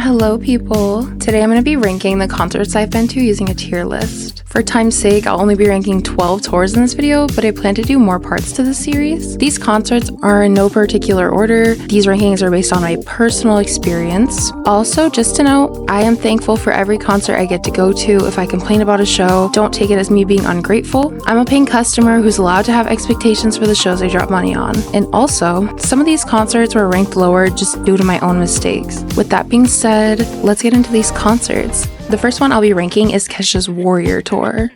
Hello people! Today I'm going to be ranking the concerts I've been to using a tier list. For time's sake, I'll only be ranking 12 tours in this video, but I plan to do more parts to this series. These concerts are in no particular order. These rankings are based on my personal experience. Also, just to note, I am thankful for every concert I get to go to. If I complain about a show, don't take it as me being ungrateful. I'm a paying customer who's allowed to have expectations for the shows I drop money on. And also, some of these concerts were ranked lower just due to my own mistakes. With that being said, let's get into these concerts. The first one I'll be ranking is Kesha's Warrior Tour.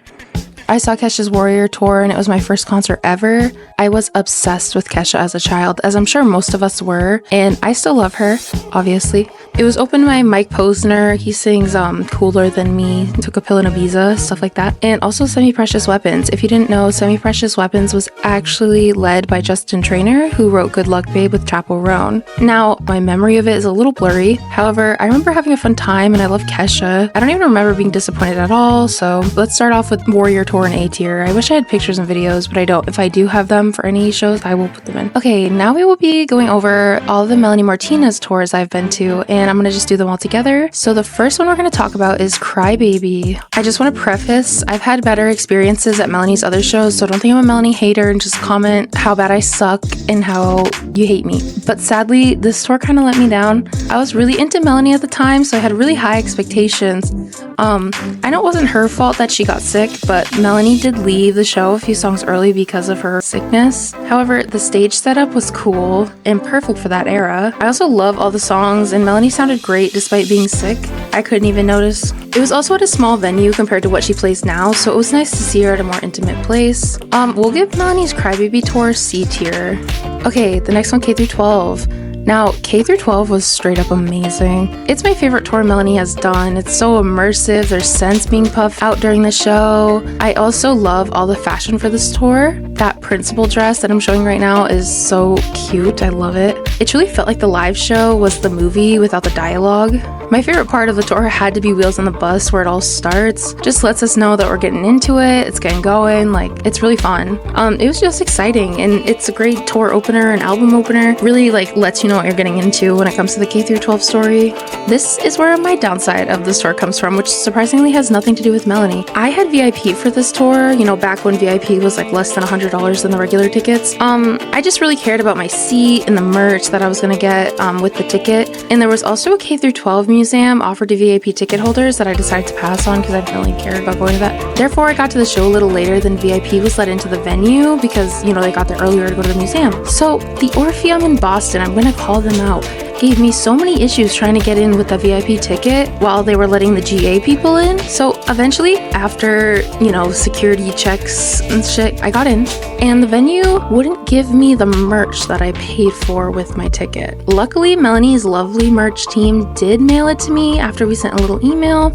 I saw Kesha's Warrior Tour and it was my first concert ever. I was obsessed with Kesha as a child, as I'm sure most of us were, and I still love her, obviously. It was opened by Mike Posner. He sings Cooler Than Me, Took a Pill in Ibiza, stuff like that. And also Semi-Precious Weapons. If you didn't know, Semi-Precious Weapons was actually led by Justin Traynor, who wrote Good Luck Babe with Chappell Roan. Now, my memory of it is a little blurry. However, I remember having a fun time and I love Kesha. I don't even remember being disappointed at all, so let's start off with Warrior Tour in A tier. I wish I had pictures and videos, but I don't. If I do have them for any shows, I will put them in. Okay, now we will be going over all the Melanie Martinez tours I've been to, and I'm gonna just do them all together. So the first one we're gonna talk about is Crybaby. I just want to preface, I've had better experiences at Melanie's other shows, so don't think I'm a Melanie hater and just comment how bad I suck and how you hate me. But sadly, this tour kind of let me down. I was really into Melanie at the time, so I had really high expectations. I know it wasn't her fault that she got sick, but Melanie did leave the show a few songs early because of her sickness. However, the stage setup was cool and perfect for that era. I also love all the songs, and Melanie sounded great despite being sick. I couldn't even notice. It was also at a small venue compared to what she plays now, so it was nice to see her at a more intimate place. We'll give Melanie's Crybaby Tour C tier. Okay, the next one, K through 12. Now, K through 12 was straight up amazing. It's my favorite tour Melanie has done. It's so immersive, there's scents being puffed out during the show. I also love all the fashion for this tour. That principal dress that I'm showing right now is so cute, I love it. It truly felt like the live show was the movie without the dialogue. My favorite part of the tour had to be Wheels on the Bus, where it all starts. Just lets us know that we're getting into it, it's getting going, like, it's really fun. It was just exciting, and it's a great tour opener and album opener. Really, like, lets you know what you're getting into when it comes to the K through 12 story. This is where my downside of this tour comes from, which surprisingly has nothing to do with Melanie. I had VIP for this tour, you know, back when VIP was like less than $100 than the regular tickets. I just really cared about my seat and the merch that I was gonna get with the ticket. And there was also a K through 12 museum offered to VIP ticket holders that I decided to pass on because I didn't really care about going to that. Therefore, I got to the show a little later than VIP was let into the venue because, you know, they got there earlier to go to the museum. So the Orpheum in Boston, I'm gonna call them out, gave me so many issues trying to get in with the VIP ticket while they were letting the GA people in. So eventually, after, you know, security checks and shit, I got in, and the venue wouldn't give me the merch that I paid for with my ticket. Luckily, Melanie's lovely merch team did mail it to me after we sent a little email,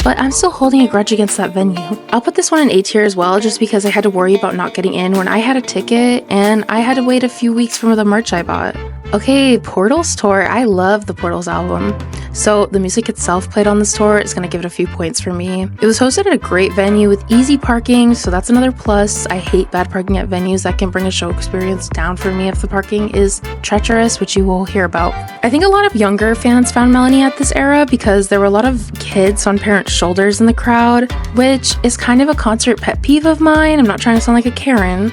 but I'm still holding a grudge against that venue. I'll put this one in A tier as well, just because I had to worry about not getting in when I had a ticket and I had to wait a few weeks for the merch I bought. Okay, Portals Tour. I love the Portals album. So the music itself played on this tour is gonna give it a few points for me. It was hosted at a great venue with easy parking, so that's another plus. I hate bad parking at venues. That can bring a show experience down for me if the parking is treacherous, which you will hear about. I think a lot of younger fans found Melanie at this era because there were a lot of kids on parents' shoulders in the crowd, which is kind of a concert pet peeve of mine. I'm not trying to sound like a Karen,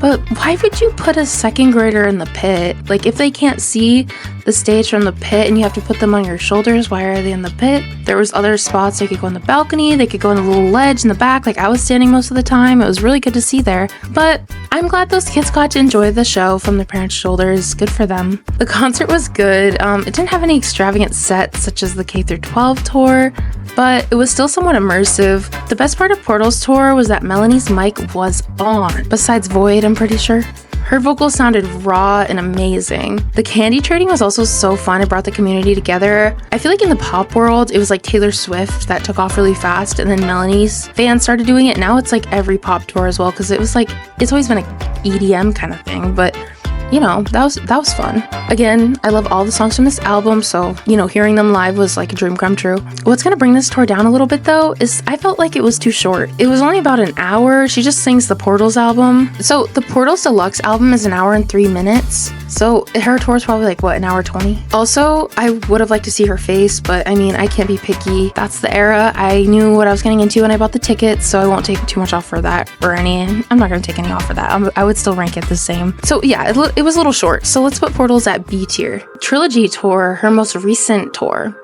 but why would you put a second grader in the pit? Like, if they can't see the stage from the pit and you have to put them on your shoulders, why are they in the pit? There was other spots. They could go on the balcony, they could go on the little ledge in the back. Like, I was standing most of the time. It was really good to see there. But I'm glad those kids got to enjoy the show from their parents' shoulders. Good for them. The concert was good. It didn't have any extravagant sets such as the K through 12 tour, but it was still somewhat immersive. The best part of Portals Tour was that Melanie's mic was on, besides Void, I'm pretty sure. Her vocals sounded raw and amazing. The candy trading was also so fun. It brought the community together. I feel like in the pop world, it was like Taylor Swift that took off really fast, and then Melanie's fans started doing it. Now it's like every pop tour as well, because it was like, it's always been an EDM kind of thing, but you know, that was fun. Again, I love all the songs from this album, so, you know, hearing them live was like a dream come true. What's gonna bring this tour down a little bit though is I felt like it was too short. It was only about an hour. She just sings the Portals album. So the Portals Deluxe album is an hour and 3 minutes. So her tour is probably like, what, an hour 20? Also, I would have liked to see her face, but I mean, I can't be picky. That's the era. I knew what I was getting into when I bought the tickets, so I won't take too much off for that or any. I'm not going to take any off for that. I would still rank it the same. So yeah, it was a little short. So let's put Portals at B tier. Trilogy Tour, her most recent tour.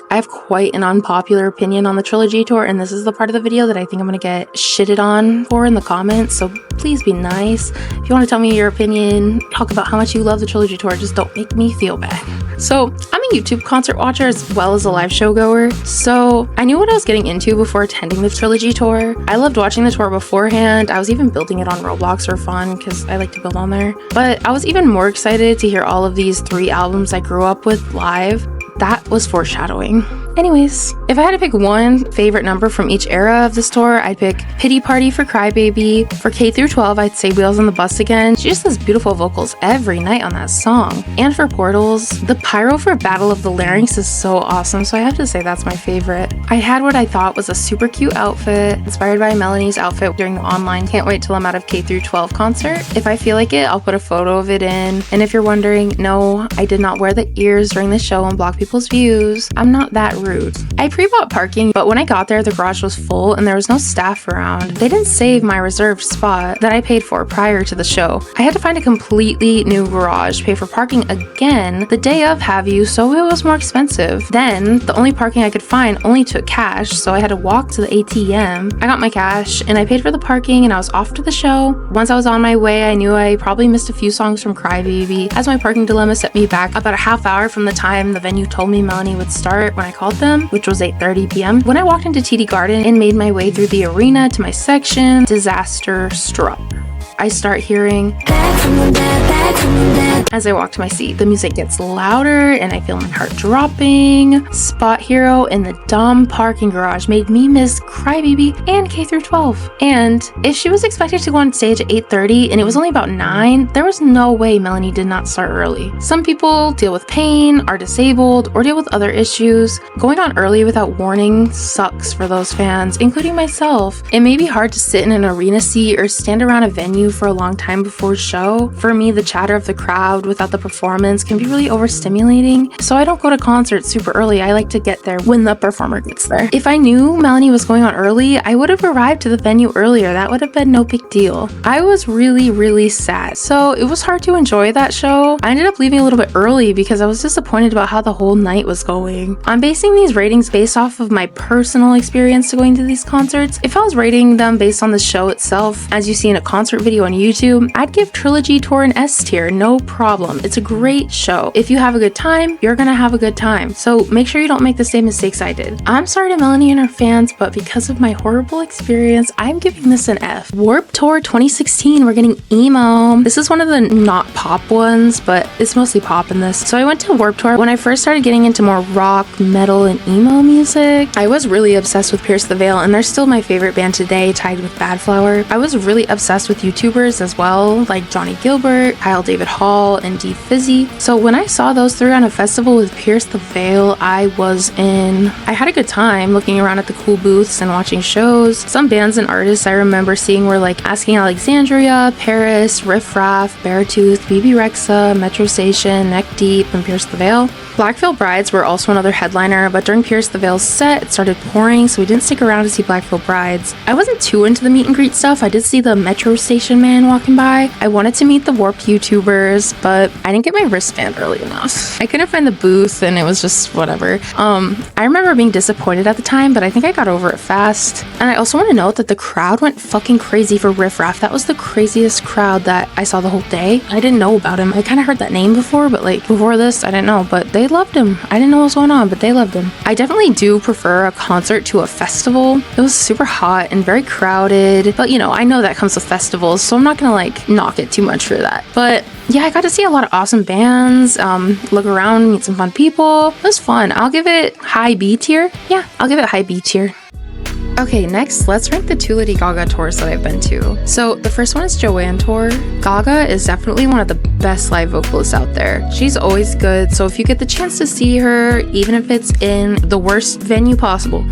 I have quite an unpopular opinion on the Trilogy Tour, and this is the part of the video that I think I'm gonna get shitted on for in the comments, so please be nice. If you want to tell me your opinion, talk about how much you love the Trilogy Tour, just don't make me feel bad. So I'm a YouTube concert watcher as well as a live show goer, so I knew what I was getting into before attending the Trilogy Tour. I loved watching the tour beforehand. I was even building it on Roblox for fun because I like to build on there. But I was even more excited to hear all of these 3 albums I grew up with live. That was foreshadowing. Anyways, if I had to pick one favorite number from each era of this tour, I'd pick Pity Party for Crybaby. For K through 12, I'd say Wheels on the Bus Again. She just has beautiful vocals every night on that song. And for Portals, the pyro for Battle of the Larynx is so awesome, so I have to say that's my favorite. I had what I thought was a super cute outfit, inspired by Melanie's outfit during the online Can't Wait Till I'm Out of K through 12 concert. If I feel like it, I'll put a photo of it in. And if you're wondering, no, I did not wear the ears during the show and block people's views. I'm not that rude. I pre-bought parking, but when I got there, the garage was full and there was no staff around. They didn't save my reserved spot that I paid for prior to the show. I had to find a completely new garage, pay for parking again the day of Have You, so it was more expensive. Then, the only parking I could find only took cash, so I had to walk to the ATM. I got my cash and I paid for the parking and I was off to the show. Once I was on my way, I knew I probably missed a few songs from Crybaby, as my parking dilemma set me back about a half hour from the time the venue told me Melanie would start when I called them, which was 8:30 p.m. When I walked into TD Garden and made my way through the arena to my section, disaster struck. I start hearing Back from the Dead. As I walk to my seat. The music gets louder and I feel my heart dropping. Spot Hero in the dumb parking garage made me miss Crybaby and K through 12. And if she was expected to go on stage at 8:30 and it was only about 9, there was no way Melanie did not start early. Some people deal with pain, are disabled, or deal with other issues. Going on early without warning sucks for those fans, including myself. It may be hard to sit in an arena seat or stand around a venue for a long time before a show. For me, the chatter of the crowd without the performance can be really overstimulating, so I don't go to concerts super early. I like to get there when the performer gets there. If I knew Melanie was going on early, I would have arrived to the venue earlier. That would have been no big deal. I was really sad, so it was hard to enjoy that show. I ended up leaving a little bit early because I was disappointed about how the whole night was going. I'm basing these ratings based off of my personal experience to going to these concerts. If I was rating them based on the show itself, as you see in a concert video on YouTube, I'd give Trilogy Tour an S tier, no problem. It's a great show. If you have a good time, you're gonna have a good time. So make sure you don't make the same mistakes I did. I'm sorry to Melanie and her fans, but because of my horrible experience, I'm giving this an F. Warped Tour 2016, we're getting emo. This is one of the not pop ones, but it's mostly pop in this. So I went to Warped Tour when I first started getting into more rock, metal, and emo music. I was really obsessed with Pierce the Veil, and they're still my favorite band today, tied with Bad Flower. I was really obsessed with YouTubers as well, like Johnny Gilbert, Kyle David Hall, and D Fizzy. So when I saw those three on a festival with Pierce the Veil, I was in. I had a good time looking around at the cool booths and watching shows. Some bands and artists I remember seeing were like Asking Alexandria, Paris, Riff Raff, Beartooth, BB Rexa, Metro Station, Neck Deep, and Pierce the Veil. Black Veil Brides were also another headliner, but during Pierce the Veil's set, it started pouring, so we didn't stick around to see Black Veil Brides. I wasn't too into the meet and greet stuff. I did see the Metro Station man walking by. I wanted to meet the Warped YouTubers, but I didn't get my wristband early enough. I couldn't find the booth, and it was just whatever. I remember being disappointed at the time, but I think I got over it fast. And I also want to note that the crowd went fucking crazy for Riff Raff. That was the craziest crowd that I saw the whole day. I didn't know about him. I kind of heard that name before, but like before this, I didn't know, but they loved him. I didn't know what was going on, but they loved him. I definitely do prefer a concert to a festival. It was super hot and very crowded, but you know, I know that comes with festivals, so I'm not gonna like knock it too much for that. But yeah, I got to see a lot of awesome bands, look around, meet some fun people. It was fun. I'll give it high B tier. Yeah, I'll give it high B tier. Okay, next, let's rank the 2 Lady Gaga tours that I've been to. So the first one is Joanne tour. Gaga is definitely one of the best live vocalists out there. She's always good, so if you get the chance to see her, even if it's in the worst venue possible,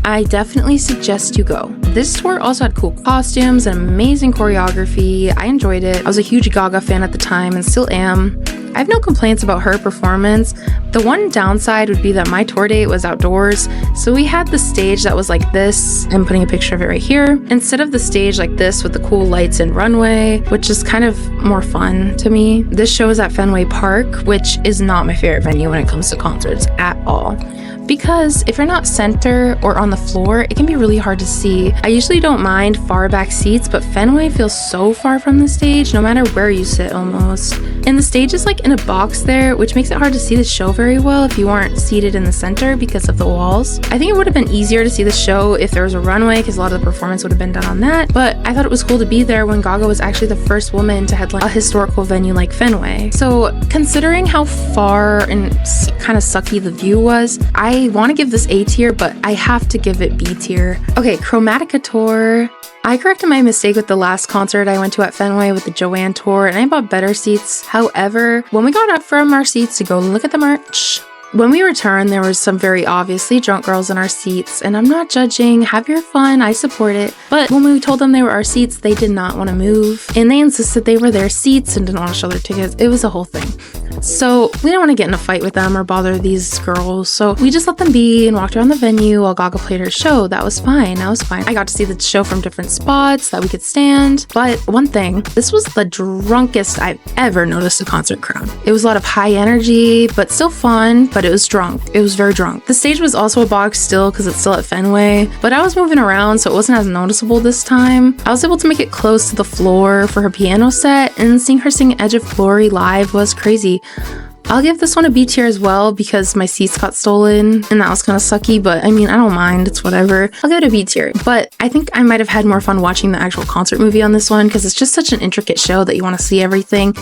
I definitely suggest you go. This tour also had cool costumes and amazing choreography. I enjoyed it. I was a huge Gaga fan at the time and still am. I have no complaints about her performance. The one downside would be that my tour date was outdoors, so we had the stage that was like this. I'm putting a picture of it right here, instead of the stage like this with the cool lights and runway, which is kind of more fun to me. This show is at Fenway Park, which is not my favorite venue when it comes to concerts at all. Because if you're not center or on the floor, it can be really hard to see. I usually don't mind far back seats, but Fenway feels so far from the stage, no matter where you sit almost. And the stage is like in a box there, which makes it hard to see the show very well if you aren't seated in the center because of the walls. I think it would have been easier to see the show if there was a runway, because a lot of the performance would have been done on that, but I thought it was cool to be there when Gaga was actually the first woman to headline a historical venue like Fenway. So considering how far and kind of sucky the view was, I want to give this A tier, but I have to give it B tier. Okay, Chromatica tour. I corrected my mistake with the last concert I went to at Fenway with the Joanne tour, and I bought better seats. However, when we got up from our seats to go look at the merch, when we returned, there was some very obviously drunk girls in our seats, and I'm not judging. Have your fun, I support it. But when we told them they were our seats, they did not want to move, and they insisted they were their seats and didn't want to show their tickets. It was a whole thing. So we didn't want to get in a fight with them or bother these girls, so we just let them be and walked around the venue while Gaga played her show. That was fine. I got to see the show from different spots that we could stand. But one thing, this was the drunkest I've ever noticed a concert crowd. It was a lot of high energy, but still fun, but it was drunk. It was very drunk. The stage was also a box still because it's still at Fenway, but I was moving around, so it wasn't as noticeable this time. I was able to make it close to the floor for her piano set, and seeing her sing Edge of Glory live was crazy. I'll give this one a B tier as well because my seats got stolen and that was kind of sucky, but I mean, I don't mind, it's whatever. I'll give it a B tier, but I think I might have had more fun watching the actual concert movie on this one because it's just such an intricate show that you want to see everything.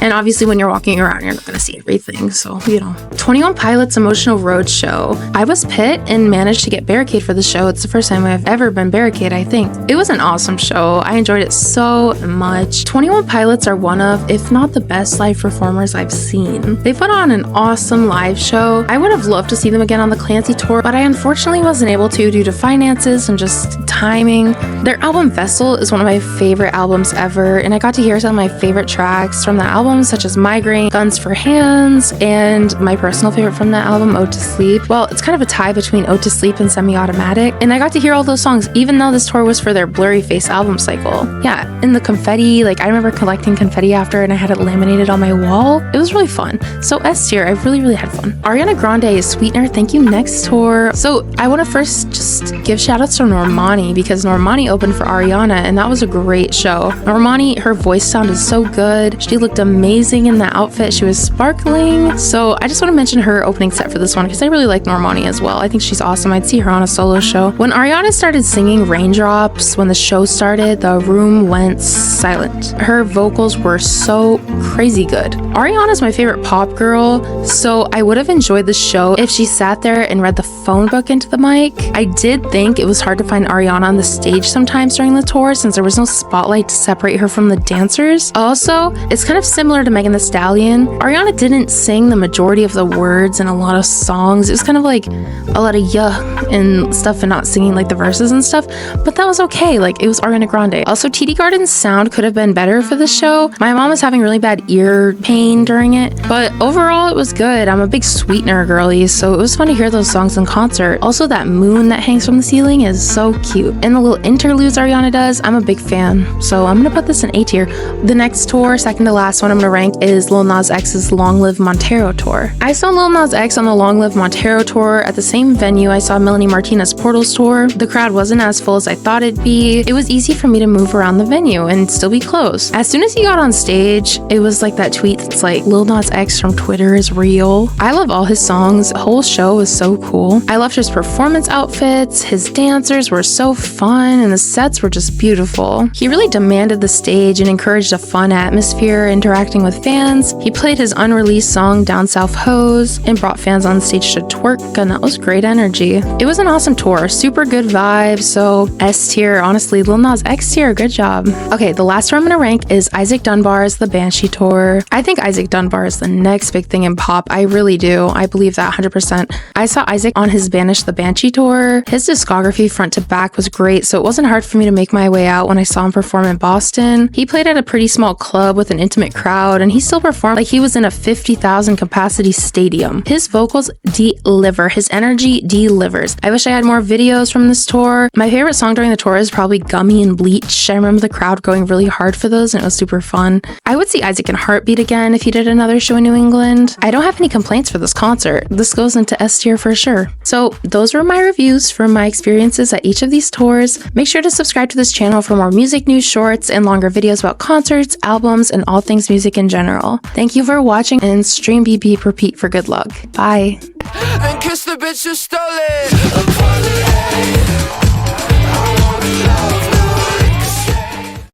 And obviously when you're walking around, you're not going to see everything, so you know. 21 Pilots Emotional Roadshow. I was pit and managed to get barricade for the show. It's the first time I've ever been barricade, I think. It was an awesome show. I enjoyed it so much. 21 Pilots are one of, if not the best live performers I've seen. They put on an awesome live show. I would have loved to see them again on the Clancy tour, but I unfortunately wasn't able to due to finances and just timing. Their album Vessel is one of my favorite albums ever, and I got to hear some of my favorite tracks from that album, such as Migraine, Guns for Hands, and my personal favorite from that album, Ode to Sleep. Well, it's kind of a tie between Ode to Sleep and Semi-Automatic, and I got to hear all those songs even though this tour was for their Blurry Face album cycle. Yeah, and the confetti, like I remember collecting confetti after and I had it laminated on my wall. It was really fun. So S tier, I really had fun. Ariana Grande, Sweetener, thank you next tour. So I want to first just give shout outs to Normani because Normani opened for Ariana and that was a great show. Normani, her voice sounded so good. She looked amazing in that outfit. She was sparkling. So I just want to mention her opening set for this one because I really like Normani as well. I think she's awesome. I'd see her on a solo show. When Ariana started singing Raindrops, when the show started, the room went silent. Her vocals were so crazy good. Ariana's my favorite pop girl, so I would have enjoyed the show if she sat there and read the phone book into the mic. I did think it was hard to find Ariana on the stage sometimes during the tour since there was no spotlight to separate her from the dancers. Also, it's kind of similar to Megan Thee Stallion. Ariana didn't sing the majority of the words in a lot of songs. It was kind of like a lot of and stuff and not singing like the verses and stuff, but that was okay. Like it was Ariana Grande. Also, TD Garden's sound could have been better for the show. My mom was having really bad ear pain during it, but overall it was good. I'm a big Sweetener girly, so it was fun to hear those songs in concert. Also, that moon that hangs from the ceiling is so cute, and the little interludes Ariana does, I'm a big fan, so I'm gonna put this in A tier. The next tour, second to last one I'm gonna rank, is Lil Nas X's Long Live Montero tour. I saw Lil Nas X on the Long Live Montero tour at the same venue I saw Melanie Martinez Portals tour. The crowd wasn't as full as I thought it'd be. It was easy for me to move around the venue and still be close. As soon as he got on stage, it was like that tweet that's like, Lil Nas X from from Twitter is real. I love all his songs. The whole show was so cool. I loved his performance outfits. His dancers were so fun and the sets were just beautiful. He really demanded the stage and encouraged a fun atmosphere, interacting with fans. He played his unreleased song Down South Hose and brought fans on stage to twerk, and that was great energy. It was an awesome tour, super good vibes, so S tier. Honestly, Lil Nas X tier, good job. Okay, the last tour I'm gonna rank is Isaac Dunbar's The Banshee Tour. I think Isaac Dunbar is the next big thing in pop. I really do. I believe that 100%. I saw Isaac on his Banish the Banshee tour. His discography front to back was great, so it wasn't hard for me to make my way out when I saw him perform in Boston. He played at a pretty small club with an intimate crowd, and he still performed like he was in a 50,000 capacity stadium. His vocals deliver. His energy delivers. I wish I had more videos from this tour. My favorite song during the tour is probably Gummy and Bleach. I remember the crowd going really hard for those, and it was super fun. I would see Isaac in Heartbeat again if he did another show in New England. I don't have any complaints for this concert. This goes into S tier for sure. So those were my reviews from my experiences at each of these tours. Make sure to subscribe to this channel for more music news, shorts, and longer videos about concerts, albums, and all things music in general. Thank you for watching, and stream, beep, beep, repeat for good luck. Bye. And kiss the bitch who stole it.